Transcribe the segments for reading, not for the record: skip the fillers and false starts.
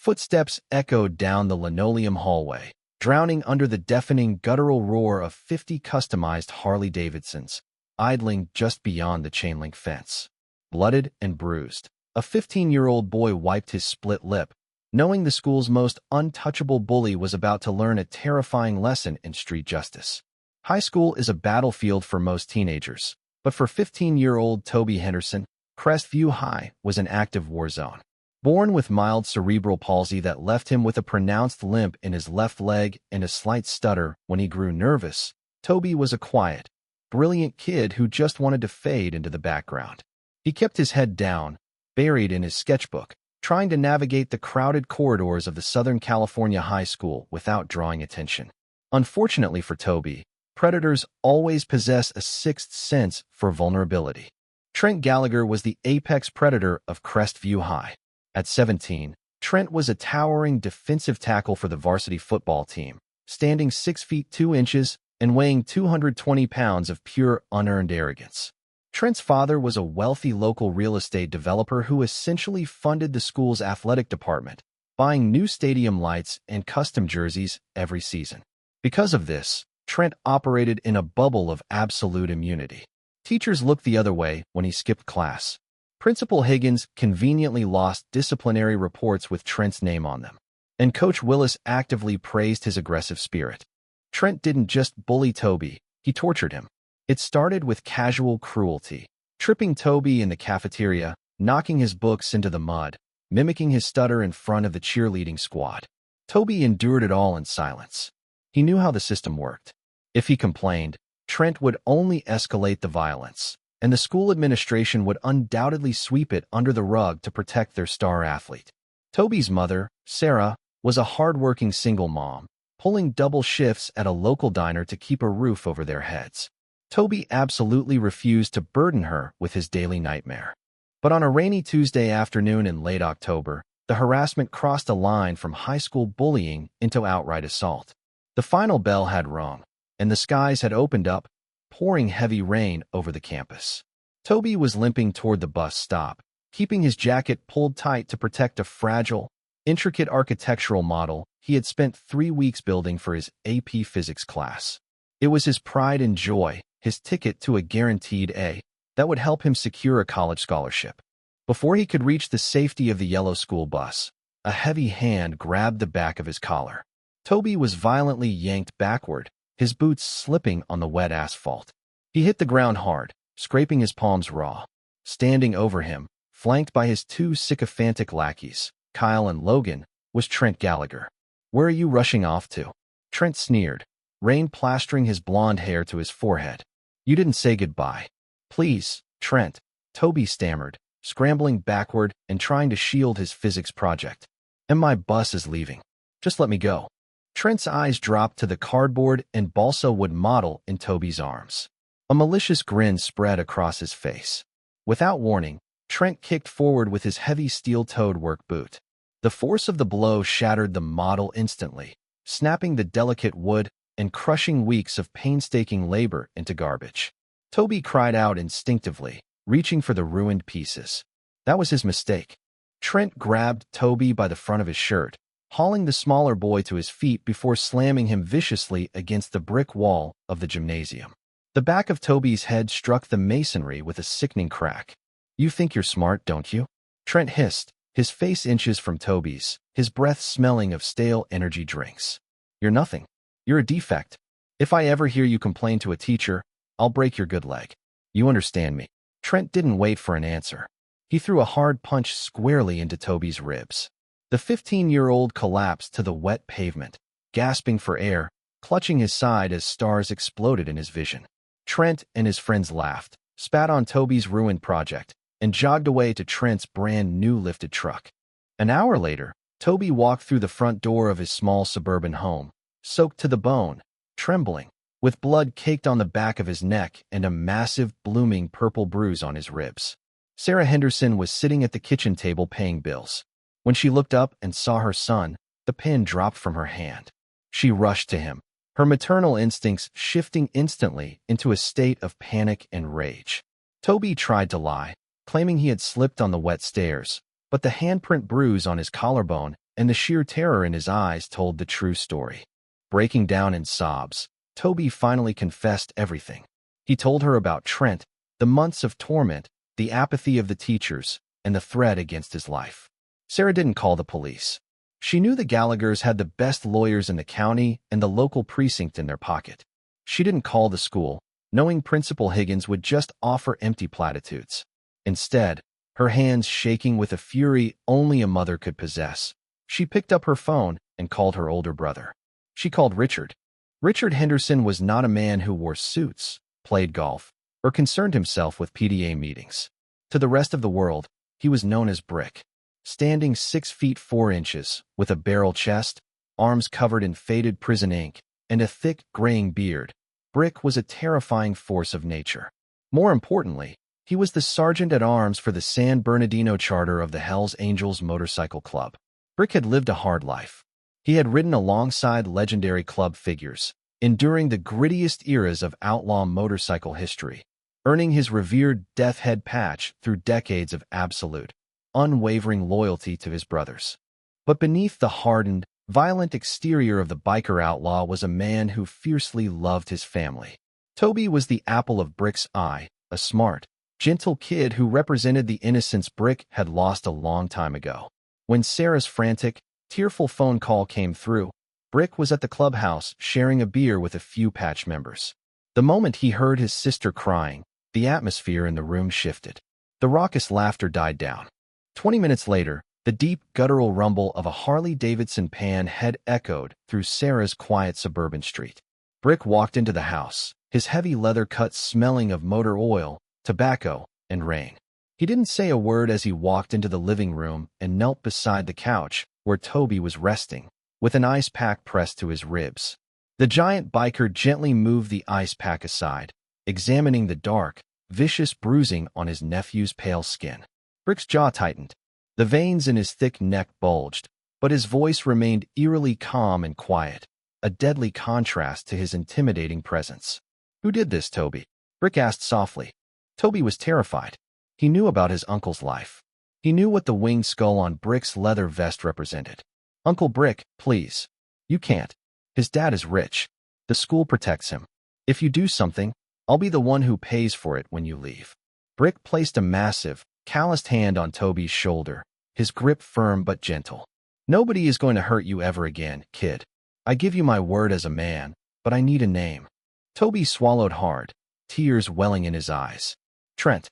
Footsteps echoed down the linoleum hallway, drowning under the deafening guttural roar of 50 customized Harley-Davidsons, idling just beyond the chain-link fence. Blooded and bruised, a 15-year-old boy wiped his split lip, knowing the school's most untouchable bully was about to learn a terrifying lesson in street justice. High school is a battlefield for most teenagers, but for 15-year-old Toby Henderson, Crestview High was an active war zone. Born with mild cerebral palsy that left him with a pronounced limp in his left leg and a slight stutter when he grew nervous, Toby was a quiet, brilliant kid who just wanted to fade into the background. He kept his head down, buried in his sketchbook, trying to navigate the crowded corridors of the Southern California high school without drawing attention. Unfortunately for Toby, predators always possess a sixth sense for vulnerability. Trent Gallagher was the apex predator of Crestview High. At 17, Trent was a towering defensive tackle for the varsity football team, standing 6 feet 2 inches and weighing 220 pounds of pure unearned arrogance. Trent's father was a wealthy local real estate developer who essentially funded the school's athletic department, buying new stadium lights and custom jerseys every season. Because of this, Trent operated in a bubble of absolute immunity. Teachers looked the other way when he skipped class. Principal Higgins conveniently lost disciplinary reports with Trent's name on them, and Coach Willis actively praised his aggressive spirit. Trent didn't just bully Toby, he tortured him. It started with casual cruelty, tripping Toby in the cafeteria, knocking his books into the mud, mimicking his stutter in front of the cheerleading squad. Toby endured it all in silence. He knew how the system worked. If he complained, Trent would only escalate the violence, and the school administration would undoubtedly sweep it under the rug to protect their star athlete. Toby's mother, Sarah, was a hard-working single mom, pulling double shifts at a local diner to keep a roof over their heads. Toby absolutely refused to burden her with his daily nightmare. But on a rainy Tuesday afternoon in late October, the harassment crossed a line from high school bullying into outright assault. The final bell had rung, and the skies had opened up, pouring heavy rain over the campus. Toby was limping toward the bus stop, keeping his jacket pulled tight to protect a fragile, intricate architectural model he had spent 3 weeks building for his AP physics class. It was his pride and joy, his ticket to a guaranteed A, that would help him secure a college scholarship. Before he could reach the safety of the yellow school bus, a heavy hand grabbed the back of his collar. Toby was violently yanked backward, his boots slipping on the wet asphalt. He hit the ground hard, scraping his palms raw. Standing over him, flanked by his 2 sycophantic lackeys, Kyle and Logan, was Trent Gallagher. "Where are you rushing off to?" Trent sneered, rain plastering his blonde hair to his forehead. "You didn't say goodbye." "Please, Trent," Toby stammered, scrambling backward and trying to shield his physics project. "And my bus is leaving. Just let me go." Trent's eyes dropped to the cardboard and balsa wood model in Toby's arms. A malicious grin spread across his face. Without warning, Trent kicked forward with his heavy steel-toed work boot. The force of the blow shattered the model instantly, snapping the delicate wood and crushing weeks of painstaking labor into garbage. Toby cried out instinctively, reaching for the ruined pieces. That was his mistake. Trent grabbed Toby by the front of his shirt, hauling the smaller boy to his feet before slamming him viciously against the brick wall of the gymnasium. The back of Toby's head struck the masonry with a sickening crack. "You think you're smart, don't you?" Trent hissed, his face inches from Toby's, his breath smelling of stale energy drinks. "You're nothing. You're a defect. If I ever hear you complain to a teacher, I'll break your good leg. You understand me?" Trent didn't wait for an answer. He threw a hard punch squarely into Toby's ribs. The 15-year-old collapsed to the wet pavement, gasping for air, clutching his side as stars exploded in his vision. Trent and his friends laughed, spat on Toby's ruined project, and jogged away to Trent's brand-new lifted truck. An hour later, Toby walked through the front door of his small suburban home, soaked to the bone, trembling, with blood caked on the back of his neck and a massive, blooming purple bruise on his ribs. Sarah Henderson was sitting at the kitchen table paying bills. When she looked up and saw her son, the pen dropped from her hand. She rushed to him, her maternal instincts shifting instantly into a state of panic and rage. Toby tried to lie, claiming he had slipped on the wet stairs, but the handprint bruise on his collarbone and the sheer terror in his eyes told the true story. Breaking down in sobs, Toby finally confessed everything. He told her about Trent, the months of torment, the apathy of the teachers, and the threat against his life. Sarah didn't call the police. She knew the Gallaghers had the best lawyers in the county and the local precinct in their pocket. She didn't call the school, knowing Principal Higgins would just offer empty platitudes. Instead, her hands shaking with a fury only a mother could possess, she picked up her phone and called her older brother. She called Richard. Richard Henderson was not a man who wore suits, played golf, or concerned himself with PTA meetings. To the rest of the world, he was known as Brick. Standing 6 feet 4 inches, with a barrel chest, arms covered in faded prison ink, and a thick, graying beard, Brick was a terrifying force of nature. More importantly, he was the sergeant-at-arms for the San Bernardino charter of the Hells Angels Motorcycle Club. Brick had lived a hard life. He had ridden alongside legendary club figures, enduring the grittiest eras of outlaw motorcycle history, earning his revered death head patch through decades of absolute, unwavering loyalty to his brothers. But beneath the hardened, violent exterior of the biker outlaw was a man who fiercely loved his family. Toby was the apple of Brick's eye, a smart, gentle kid who represented the innocence Brick had lost a long time ago. When Sarah's frantic, tearful phone call came through, Brick was at the clubhouse sharing a beer with a few patch members. The moment he heard his sister crying, the atmosphere in the room shifted. The raucous laughter died down. 20 minutes later, the deep, guttural rumble of a Harley-Davidson pan had echoed through Sarah's quiet suburban street. Brick walked into the house, his heavy leather cuts smelling of motor oil, tobacco, and rain. He didn't say a word as he walked into the living room and knelt beside the couch where Toby was resting, with an ice pack pressed to his ribs. The giant biker gently moved the ice pack aside, examining the dark, vicious bruising on his nephew's pale skin. Brick's jaw tightened. The veins in his thick neck bulged, but his voice remained eerily calm and quiet, a deadly contrast to his intimidating presence. "Who did this, Toby?" Brick asked softly. Toby was terrified. He knew about his uncle's life. He knew what the winged skull on Brick's leather vest represented. "Uncle Brick, please. You can't. His dad is rich. The school protects him. If you do something, I'll be the one who pays for it when you leave." Brick placed a massive, calloused hand on Toby's shoulder, his grip firm but gentle. "Nobody is going to hurt you ever again, kid. I give you my word as a man, but I need a name." Toby swallowed hard, tears welling in his eyes. Trent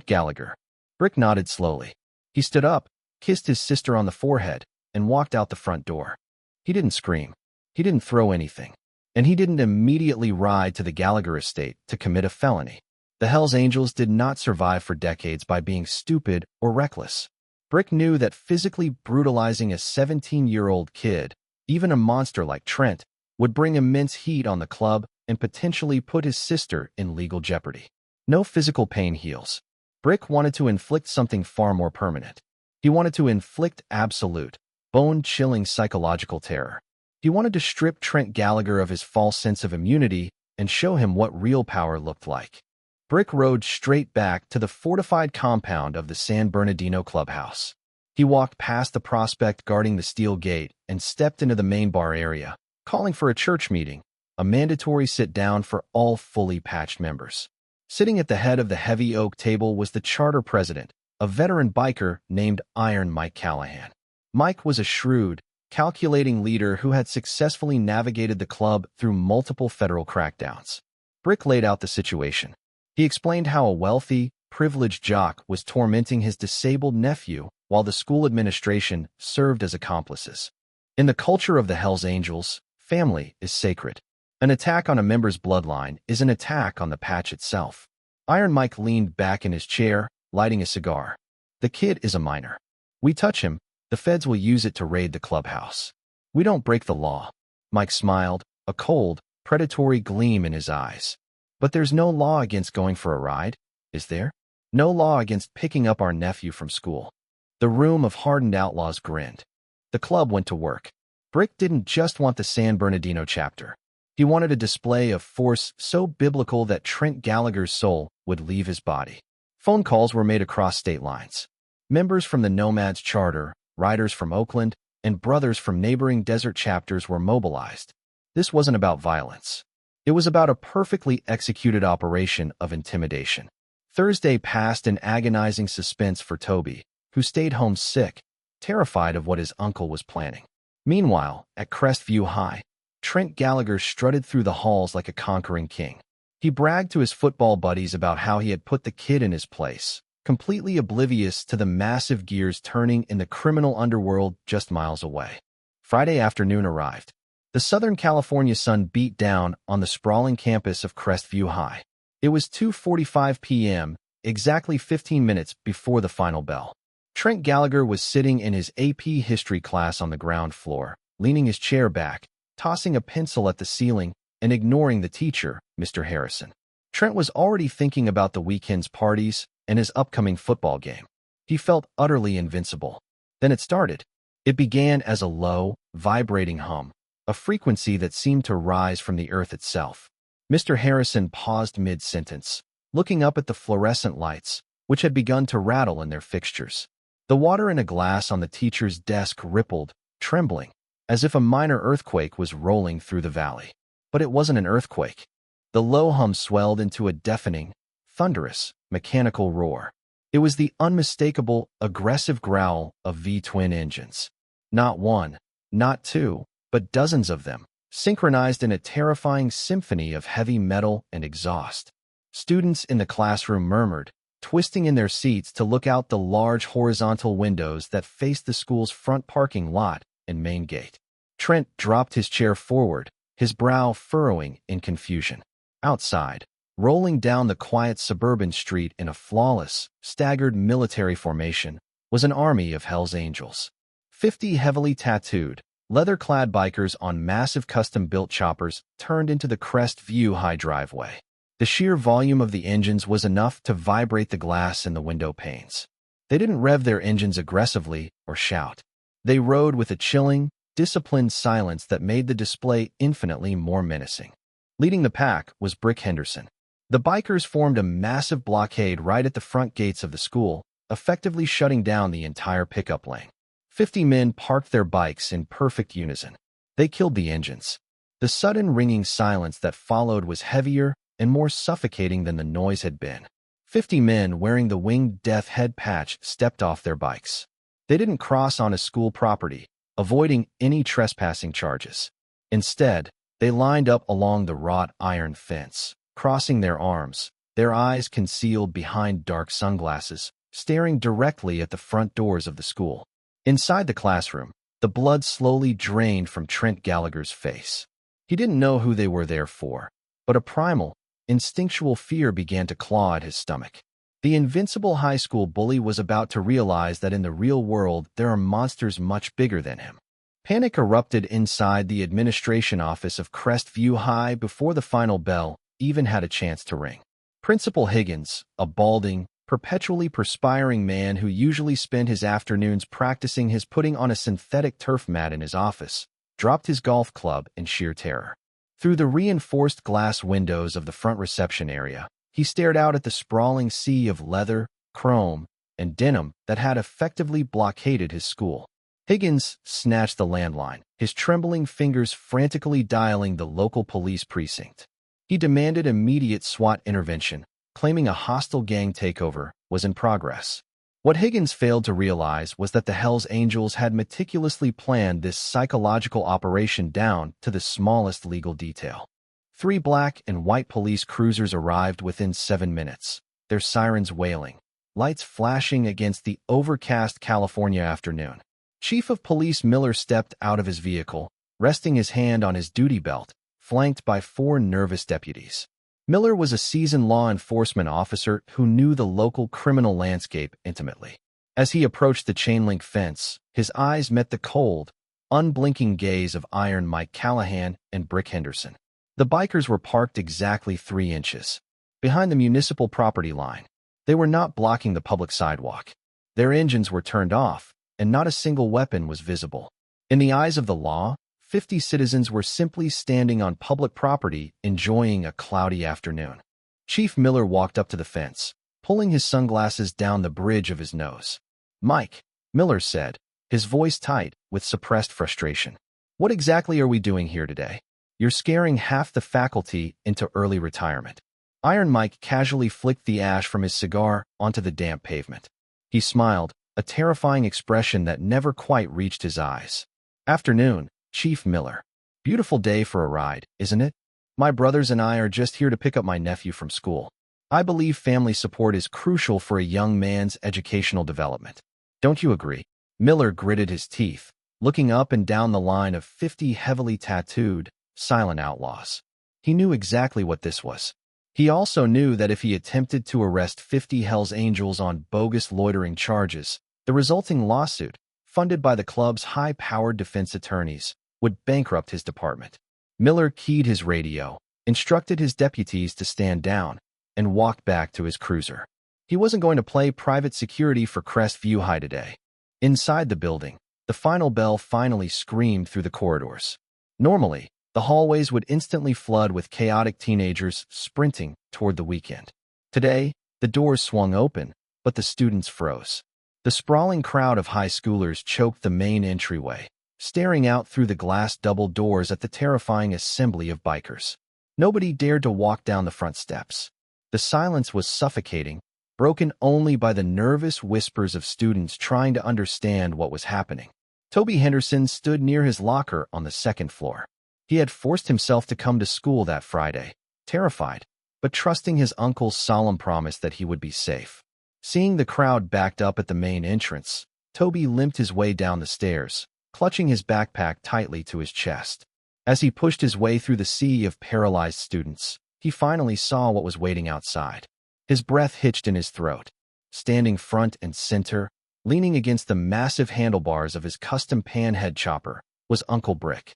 Gallagher." Brick nodded slowly. He stood up, kissed his sister on the forehead, and walked out the front door. He didn't scream. He didn't throw anything. And he didn't immediately ride to the Gallagher estate to commit a felony. The Hells Angels did not survive for decades by being stupid or reckless. Brick knew that physically brutalizing a 17-year-old kid, even a monster like Trent, would bring immense heat on the club and potentially put his sister in legal jeopardy. No physical pain heals. Brick wanted to inflict something far more permanent. He wanted to inflict absolute, bone-chilling psychological terror. He wanted to strip Trent Gallagher of his false sense of immunity and show him what real power looked like. Brick rode straight back to the fortified compound of the San Bernardino clubhouse. He walked past the prospect guarding the steel gate and stepped into the main bar area, calling for a church meeting, a mandatory sit-down for all fully patched members. Sitting at the head of the heavy oak table was the charter president, a veteran biker named Iron Mike Callahan. Mike was a shrewd, calculating leader who had successfully navigated the club through multiple federal crackdowns. Brick laid out the situation. He explained how a wealthy, privileged jock was tormenting his disabled nephew while the school administration served as accomplices. In the culture of the Hells Angels, family is sacred. An attack on a member's bloodline is an attack on the patch itself. Iron Mike leaned back in his chair, lighting a cigar. "The kid is a minor. We touch him, the feds will use it to raid the clubhouse. We don't break the law." Mike smiled, a cold, predatory gleam in his eyes. "But there's no law against going for a ride, is there? No law against picking up our nephew from school." The room of hardened outlaws grinned. The club went to work. Brick didn't just want the San Bernardino chapter. He wanted a display of force so biblical that Trent Gallagher's soul would leave his body. Phone calls were made across state lines. Members from the Nomads Charter, riders from Oakland, and brothers from neighboring desert chapters were mobilized. This wasn't about violence. It was about a perfectly executed operation of intimidation. Thursday passed in agonizing suspense for Toby, who stayed home sick, terrified of what his uncle was planning. Meanwhile, at Crestview High, Trent Gallagher strutted through the halls like a conquering king. He bragged to his football buddies about how he had put the kid in his place, completely oblivious to the massive gears turning in the criminal underworld just miles away. Friday afternoon arrived. The Southern California sun beat down on the sprawling campus of Crestview High. It was 2:45 p.m., exactly 15 minutes before the final bell. Trent Gallagher was sitting in his AP history class on the ground floor, leaning his chair back, tossing a pencil at the ceiling, and ignoring the teacher, Mr. Harrison. Trent was already thinking about the weekend's parties and his upcoming football game. He felt utterly invincible. Then it started. It began as a low, vibrating hum, a frequency that seemed to rise from the earth itself. Mr. Harrison paused mid-sentence, looking up at the fluorescent lights, which had begun to rattle in their fixtures. The water in a glass on the teacher's desk rippled, trembling, as if a minor earthquake was rolling through the valley. But it wasn't an earthquake. The low hum swelled into a deafening, thunderous, mechanical roar. It was the unmistakable, aggressive growl of V-twin engines. Not one, not two, but dozens of them, synchronized in a terrifying symphony of heavy metal and exhaust. Students in the classroom murmured, twisting in their seats to look out the large horizontal windows that faced the school's front parking lot and main gate. Trent dropped his chair forward, his brow furrowing in confusion. Outside, rolling down the quiet suburban street in a flawless, staggered military formation, was an army of Hell's Angels. 50 heavily tattooed, leather-clad bikers on massive custom-built choppers turned into the Crestview High driveway. The sheer volume of the engines was enough to vibrate the glass in the window panes. They didn't rev their engines aggressively or shout. They rode with a chilling, disciplined silence that made the display infinitely more menacing. Leading the pack was Brick Henderson. The bikers formed a massive blockade right at the front gates of the school, effectively shutting down the entire pickup lane. 50 men parked their bikes in perfect unison. They killed the engines. The sudden ringing silence that followed was heavier and more suffocating than the noise had been. 50 men wearing the winged death head patch stepped off their bikes. They didn't cross on a school property, avoiding any trespassing charges. Instead, they lined up along the wrought iron fence, crossing their arms, their eyes concealed behind dark sunglasses, staring directly at the front doors of the school. Inside the classroom, the blood slowly drained from Trent Gallagher's face. He didn't know who they were there for, but a primal, instinctual fear began to claw at his stomach. The invincible high school bully was about to realize that in the real world there are monsters much bigger than him. Panic erupted inside the administration office of Crestview High before the final bell even had a chance to ring. Principal Higgins, a balding, perpetually perspiring man who usually spent his afternoons practicing his putting on a synthetic turf mat in his office, dropped his golf club in sheer terror. Through the reinforced glass windows of the front reception area, he stared out at the sprawling sea of leather, chrome, and denim that had effectively blockaded his school. Higgins snatched the landline, his trembling fingers frantically dialing the local police precinct. He demanded immediate SWAT intervention, claiming a hostile gang takeover was in progress. What Higgins failed to realize was that the Hells Angels had meticulously planned this psychological operation down to the smallest legal detail. 3 black and white police cruisers arrived within 7 minutes, their sirens wailing, lights flashing against the overcast California afternoon. Chief of Police Miller stepped out of his vehicle, resting his hand on his duty belt, flanked by 4 nervous deputies. Miller was a seasoned law enforcement officer who knew the local criminal landscape intimately. As he approached the chain-link fence, his eyes met the cold, unblinking gaze of Iron Mike Callahan and Brick Henderson. The bikers were parked exactly 3 inches behind the municipal property line. They were not blocking the public sidewalk. Their engines were turned off, and not a single weapon was visible. In the eyes of the law, 50 citizens were simply standing on public property enjoying a cloudy afternoon. Chief Miller walked up to the fence, pulling his sunglasses down the bridge of his nose. "Mike," Miller said, his voice tight with suppressed frustration. "What exactly are we doing here today? You're scaring half the faculty into early retirement." Iron Mike casually flicked the ash from his cigar onto the damp pavement. He smiled, a terrifying expression that never quite reached his eyes. "Afternoon, Chief Miller. Beautiful day for a ride, isn't it? My brothers and I are just here to pick up my nephew from school. I believe family support is crucial for a young man's educational development. Don't you agree?" Miller gritted his teeth, looking up and down the line of 50 heavily tattooed, silent outlaws. He knew exactly what this was. He also knew that if he attempted to arrest 50 Hells Angels on bogus loitering charges, the resulting lawsuit, funded by the club's high-powered defense attorneys, would bankrupt his department. Miller keyed his radio, instructed his deputies to stand down, and walked back to his cruiser. He wasn't going to play private security for Crestview High today. Inside the building, the final bell finally screamed through the corridors. Normally, the hallways would instantly flood with chaotic teenagers sprinting toward the weekend. Today, the doors swung open, but the students froze. The sprawling crowd of high schoolers choked the main entryway, staring out through the glass double doors at the terrifying assembly of bikers. Nobody dared to walk down the front steps. The silence was suffocating, broken only by the nervous whispers of students trying to understand what was happening. Toby Henderson stood near his locker on the second floor. He had forced himself to come to school that Friday, terrified, but trusting his uncle's solemn promise that he would be safe. Seeing the crowd backed up at the main entrance, Toby limped his way down the stairs, clutching his backpack tightly to his chest. As he pushed his way through the sea of paralyzed students, he finally saw what was waiting outside. His breath hitched in his throat. Standing front and center, leaning against the massive handlebars of his custom panhead chopper, was Uncle Brick.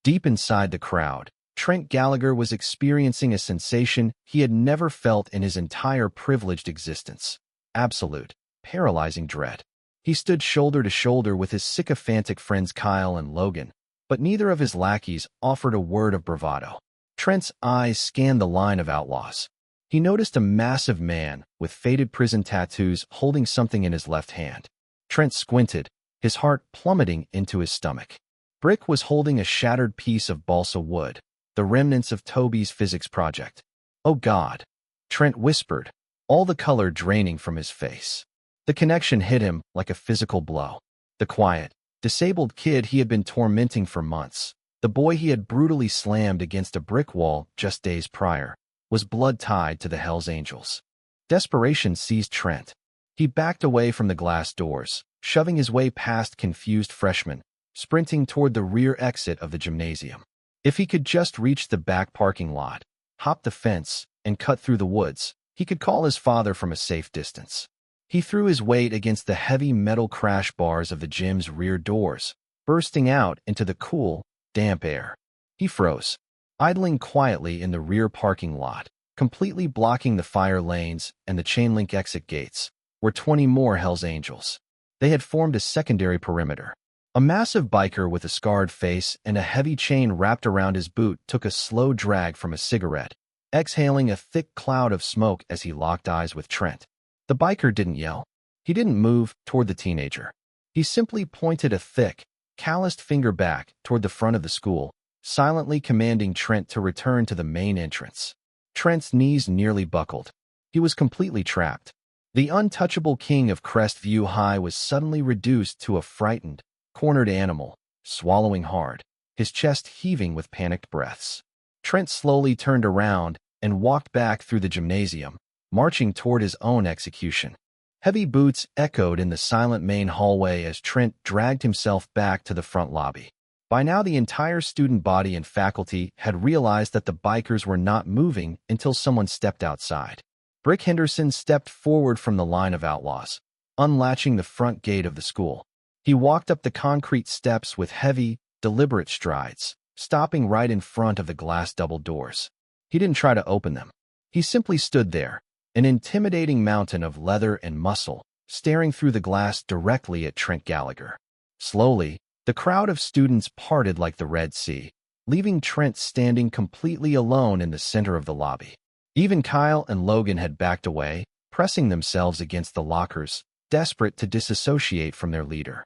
Deep inside the crowd, Trent Gallagher was experiencing a sensation he had never felt in his entire privileged existence. Absolute, paralyzing dread. He stood shoulder to shoulder with his sycophantic friends Kyle and Logan, but neither of his lackeys offered a word of bravado. Trent's eyes scanned the line of outlaws. He noticed a massive man with faded prison tattoos holding something in his left hand. Trent squinted, his heart plummeting into his stomach. Brick was holding a shattered piece of balsa wood, the remnants of Toby's physics project. "Oh God," Trent whispered, all the color draining from his face. The connection hit him like a physical blow. The quiet, disabled kid he had been tormenting for months, the boy he had brutally slammed against a brick wall just days prior, was blood-tied to the Hells Angels. Desperation seized Trent. He backed away from the glass doors, shoving his way past confused freshmen, sprinting toward the rear exit of the gymnasium. If he could just reach the back parking lot, hop the fence, and cut through the woods, he could call his father from a safe distance. He threw his weight against the heavy metal crash bars of the gym's rear doors, bursting out into the cool, damp air. He froze, idling quietly in the rear parking lot, completely blocking the fire lanes and the chain-link exit gates, were 20 more Hells Angels. They had formed a secondary perimeter. A massive biker with a scarred face and a heavy chain wrapped around his boot took a slow drag from a cigarette, exhaling a thick cloud of smoke as he locked eyes with Trent. The biker didn't yell. He didn't move toward the teenager. He simply pointed a thick, calloused finger back toward the front of the school, silently commanding Trent to return to the main entrance. Trent's knees nearly buckled. He was completely trapped. The untouchable king of Crestview High was suddenly reduced to a frightened, cornered animal, swallowing hard, his chest heaving with panicked breaths. Trent slowly turned around and walked back through the gymnasium, marching toward his own execution. Heavy boots echoed in the silent main hallway as Trent dragged himself back to the front lobby. By now, the entire student body and faculty had realized that the bikers were not moving until someone stepped outside. Brick Henderson stepped forward from the line of outlaws, unlatching the front gate of the school. He walked up the concrete steps with heavy, deliberate strides, stopping right in front of the glass double doors. He didn't try to open them. He simply stood there, an intimidating mountain of leather and muscle, staring through the glass directly at Trent Gallagher. Slowly, the crowd of students parted like the Red Sea, leaving Trent standing completely alone in the center of the lobby. Even Kyle and Logan had backed away, pressing themselves against the lockers, desperate to disassociate from their leader.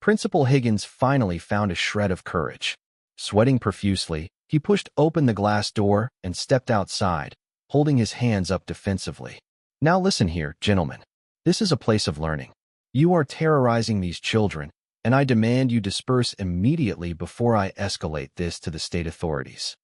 Principal Higgins finally found a shred of courage. Sweating profusely, he pushed open the glass door and stepped outside, holding his hands up defensively. Now listen here, gentlemen. This is a place of learning. You are terrorizing these children, and I demand you disperse immediately before I escalate this to the state authorities.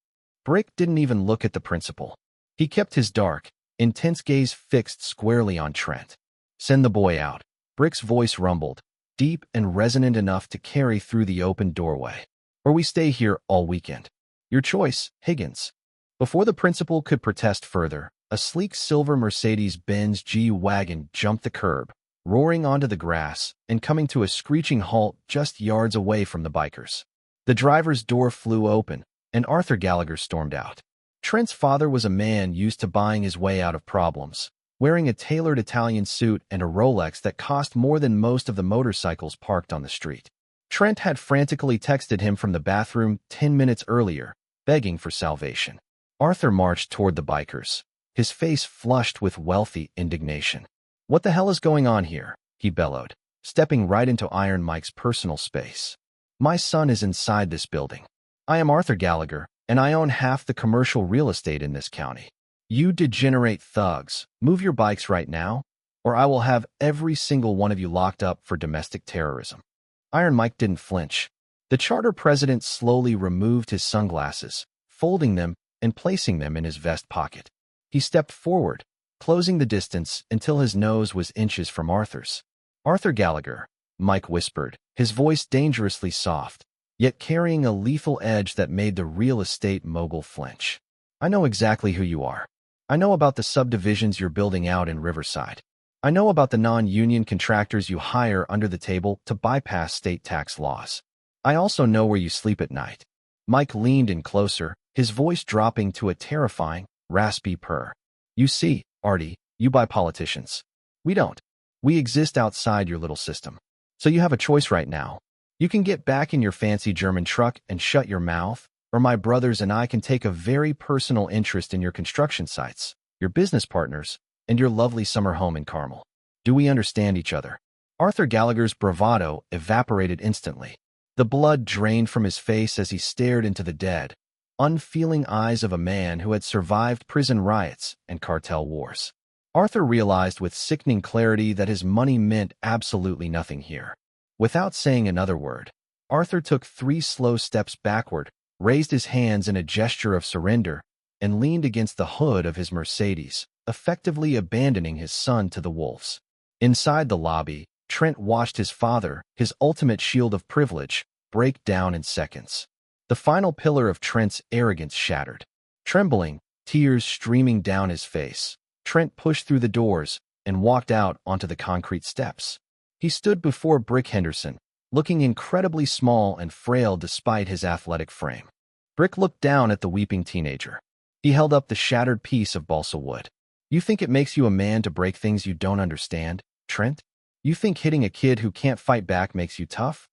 Brick didn't even look at the principal. He kept his dark, intense gaze fixed squarely on Trent. Send the boy out. Brick's voice rumbled, deep and resonant enough to carry through the open doorway. Or we stay here all weekend. Your choice, Higgins. Before the principal could protest further, a sleek silver Mercedes-Benz G-Wagon jumped the curb, roaring onto the grass and coming to a screeching halt just yards away from the bikers. The driver's door flew open, and Arthur Gallagher stormed out. Trent's father was a man used to buying his way out of problems, wearing a tailored Italian suit and a Rolex that cost more than most of the motorcycles parked on the street. Trent had frantically texted him from the bathroom 10 minutes earlier, begging for salvation. Arthur marched toward the bikers, his face flushed with wealthy indignation. What the hell is going on here? He bellowed, stepping right into Iron Mike's personal space. My son is inside this building. I am Arthur Gallagher, and I own half the commercial real estate in this county. You degenerate thugs, move your bikes right now, or I will have every single one of you locked up for domestic terrorism. Iron Mike didn't flinch. The charter president slowly removed his sunglasses, folding them and placing them in his vest pocket. He stepped forward, closing the distance until his nose was inches from Arthur's. Arthur Gallagher, Mike whispered, his voice dangerously soft, yet carrying a lethal edge that made the real estate mogul flinch. I know exactly who you are. I know about the subdivisions you're building out in Riverside. I know about the non-union contractors you hire under the table to bypass state tax laws. I also know where you sleep at night. Mike leaned in closer, his voice dropping to a terrifying, raspy purr. You see, Artie, you buy politicians. We don't. We exist outside your little system. So you have a choice right now. You can get back in your fancy German truck and shut your mouth, or my brothers and I can take a very personal interest in your construction sites, your business partners, and your lovely summer home in Carmel. Do we understand each other? Arthur Gallagher's bravado evaporated instantly. The blood drained from his face as he stared into the dead, unfeeling eyes of a man who had survived prison riots and cartel wars. Arthur realized with sickening clarity that his money meant absolutely nothing here. Without saying another word, Arthur took 3 slow steps backward, raised his hands in a gesture of surrender, and leaned against the hood of his Mercedes, effectively abandoning his son to the wolves. Inside the lobby, Trent watched his father, his ultimate shield of privilege, break down in seconds. The final pillar of Trent's arrogance shattered. Trembling, tears streaming down his face, Trent pushed through the doors and walked out onto the concrete steps. He stood before Brick Henderson, looking incredibly small and frail despite his athletic frame. Brick looked down at the weeping teenager. He held up the shattered piece of balsa wood. You think it makes you a man to break things you don't understand, Trent? You think hitting a kid who can't fight back makes you tough?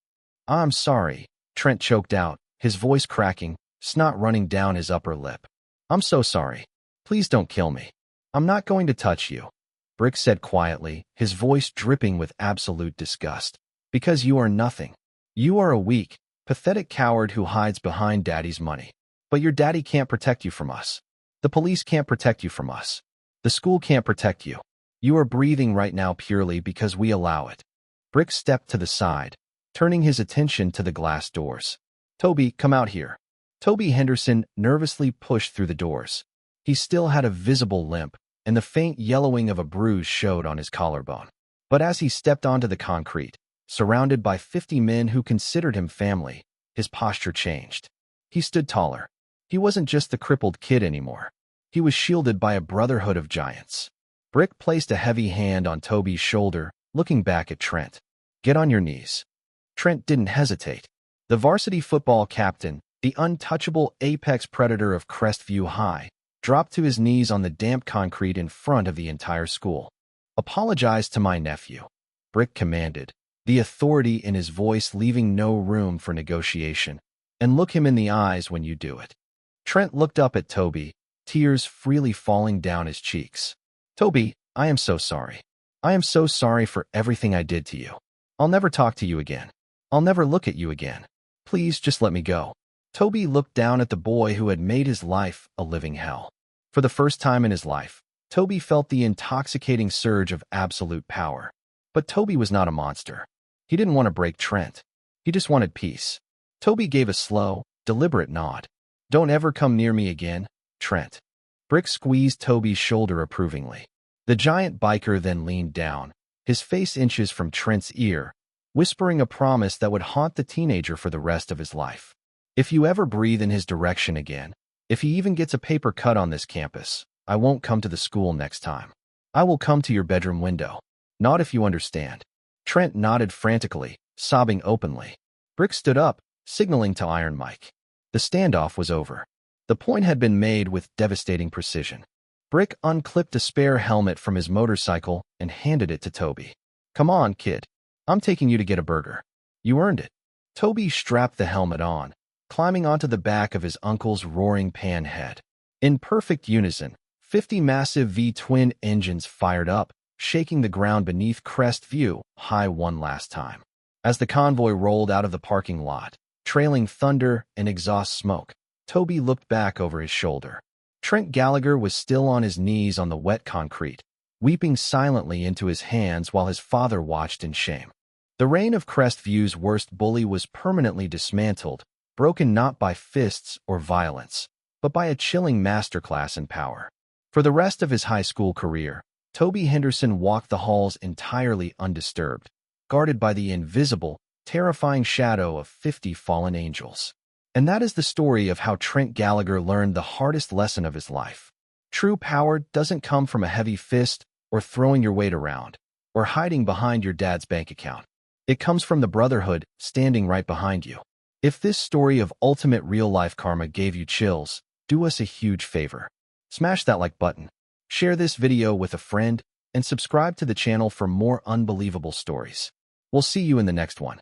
I'm sorry, Trent choked out, his voice cracking, snot running down his upper lip. I'm so sorry. Please don't kill me. I'm not going to touch you, Brick said quietly, his voice dripping with absolute disgust. Because you are nothing. You are a weak, pathetic coward who hides behind daddy's money. But your daddy can't protect you from us. The police can't protect you from us. The school can't protect you. You are breathing right now purely because we allow it. Brick stepped to the side, turning his attention to the glass doors. Toby, come out here. Toby Henderson nervously pushed through the doors. He still had a visible limp, and the faint yellowing of a bruise showed on his collarbone. But as he stepped onto the concrete, surrounded by 50 men who considered him family, his posture changed. He stood taller. He wasn't just the crippled kid anymore. He was shielded by a brotherhood of giants. Brick placed a heavy hand on Toby's shoulder, looking back at Trent. Get on your knees. Trent didn't hesitate. The varsity football captain, the untouchable apex predator of Crestview High, dropped to his knees on the damp concrete in front of the entire school. Apologize to my nephew, Brick commanded, the authority in his voice leaving no room for negotiation, and look him in the eyes when you do it. Trent looked up at Toby, tears freely falling down his cheeks. Toby, I am so sorry. I am so sorry for everything I did to you. I'll never talk to you again. I'll never look at you again. Please just let me go. Toby looked down at the boy who had made his life a living hell. For the first time in his life, Toby felt the intoxicating surge of absolute power. But Toby was not a monster. He didn't want to break Trent. He just wanted peace. Toby gave a slow, deliberate nod. Don't ever come near me again, Trent. Brick squeezed Toby's shoulder approvingly. The giant biker then leaned down, his face inches from Trent's ear, whispering a promise that would haunt the teenager for the rest of his life. If you ever breathe in his direction again, if he even gets a paper cut on this campus, I won't come to the school next time. I will come to your bedroom window. Not if you understand. Trent nodded frantically, sobbing openly. Brick stood up, signaling to Iron Mike. The standoff was over. The point had been made with devastating precision. Brick unclipped a spare helmet from his motorcycle and handed it to Toby. Come on, kid. I'm taking you to get a burger. You earned it. Toby strapped the helmet on, climbing onto the back of his uncle's roaring pan head. In perfect unison, 50 massive V-twin engines fired up, shaking the ground beneath Crestview High one last time. As the convoy rolled out of the parking lot, trailing thunder and exhaust smoke, Toby looked back over his shoulder. Trent Gallagher was still on his knees on the wet concrete, weeping silently into his hands while his father watched in shame. The reign of Crestview's worst bully was permanently dismantled, broken not by fists or violence, but by a chilling masterclass in power. For the rest of his high school career, Toby Henderson walked the halls entirely undisturbed, guarded by the invisible, terrifying shadow of 50 fallen angels. And that is the story of how Trent Gallagher learned the hardest lesson of his life. True power doesn't come from a heavy fist or throwing your weight around or hiding behind your dad's bank account. It comes from the Brotherhood standing right behind you. If this story of ultimate real-life karma gave you chills, do us a huge favor. Smash that like button, share this video with a friend, and subscribe to the channel for more unbelievable stories. We'll see you in the next one.